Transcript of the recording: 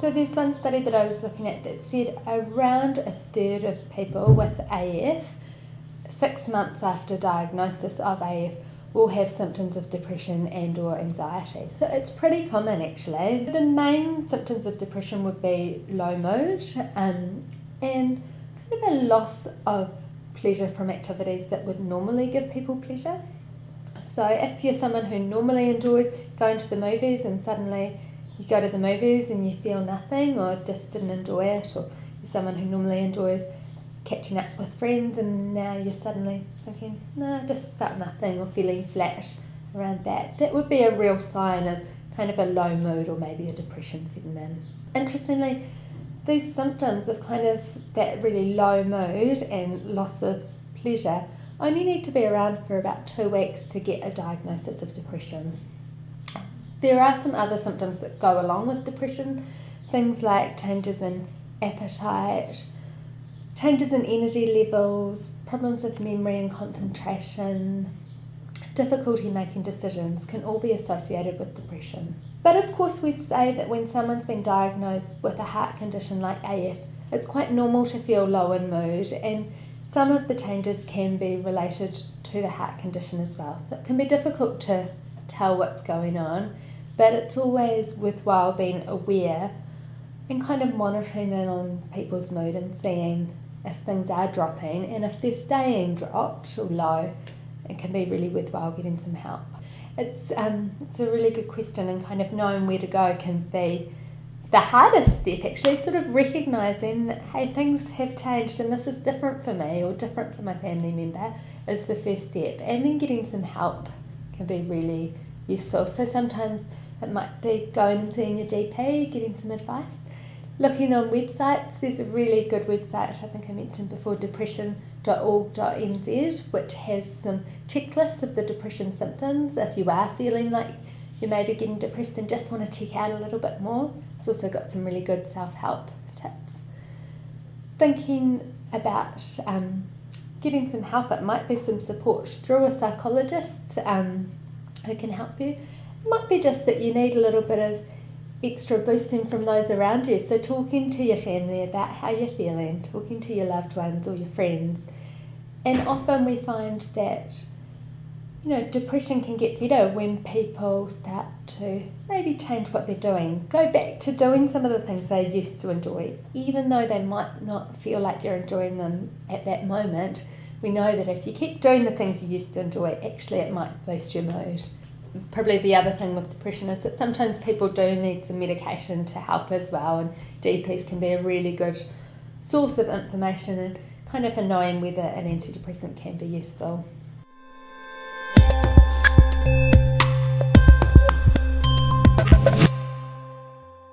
So there's one study that I was looking at that said around a third of people with AF, 6 months after diagnosis of AF, will have symptoms of depression and or anxiety. So it's pretty common actually. The main symptoms of depression would be low mood and kind of a loss of pleasure from activities that would normally give people pleasure. So if you're someone who normally enjoyed going to the movies and suddenly you go to the movies and you feel nothing or just didn't enjoy it, or you're someone who normally enjoys catching up with friends and now you're suddenly thinking, no, I just felt nothing, or feeling flat around that would be a real sign of kind of a low mood or maybe a depression setting in. Interestingly, these symptoms of kind of that really low mood and loss of pleasure only need to be around for about 2 weeks to get a diagnosis of depression. There are some other symptoms that go along with depression, things like changes in appetite, changes in energy levels, problems with memory and concentration, difficulty making decisions can all be associated with depression. But of course we'd say that when someone's been diagnosed with a heart condition like AF, it's quite normal to feel low in mood, and some of the changes can be related to the heart condition as well. So it can be difficult to tell what's going on, but it's always worthwhile being aware and kind of monitoring in on people's mood and seeing if things are dropping, and if they're staying dropped or low, it can be really worthwhile getting some help. It's a really good question, and kind of knowing where to go can be the hardest step actually, sort of recognising that, hey, things have changed and this is different for me or different for my family member is the first step, and then getting some help can be really useful. So sometimes it might be going and seeing your GP, getting some advice. Looking on websites, there's a really good website, I think I mentioned before, depression.org.nz, which has some checklists of the depression symptoms if you are feeling like you may be getting depressed and just want to check out a little bit more. It's also got some really good self-help tips. Thinking about getting some help, it might be some support through a psychologist who can help you. It might be just that you need a little bit of extra boosting from those around you. So talking to your family about how you're feeling, talking to your loved ones or your friends. And often we find that, depression can get better when people start to maybe change what they're doing, go back to doing some of the things they used to enjoy, even though they might not feel like you're enjoying them at that moment. We know that if you keep doing the things you used to enjoy, actually it might boost your mood. Probably the other thing with depression is that sometimes people do need some medication to help as well, and GPs can be a really good source of information and kind of for knowing whether an antidepressant can be useful.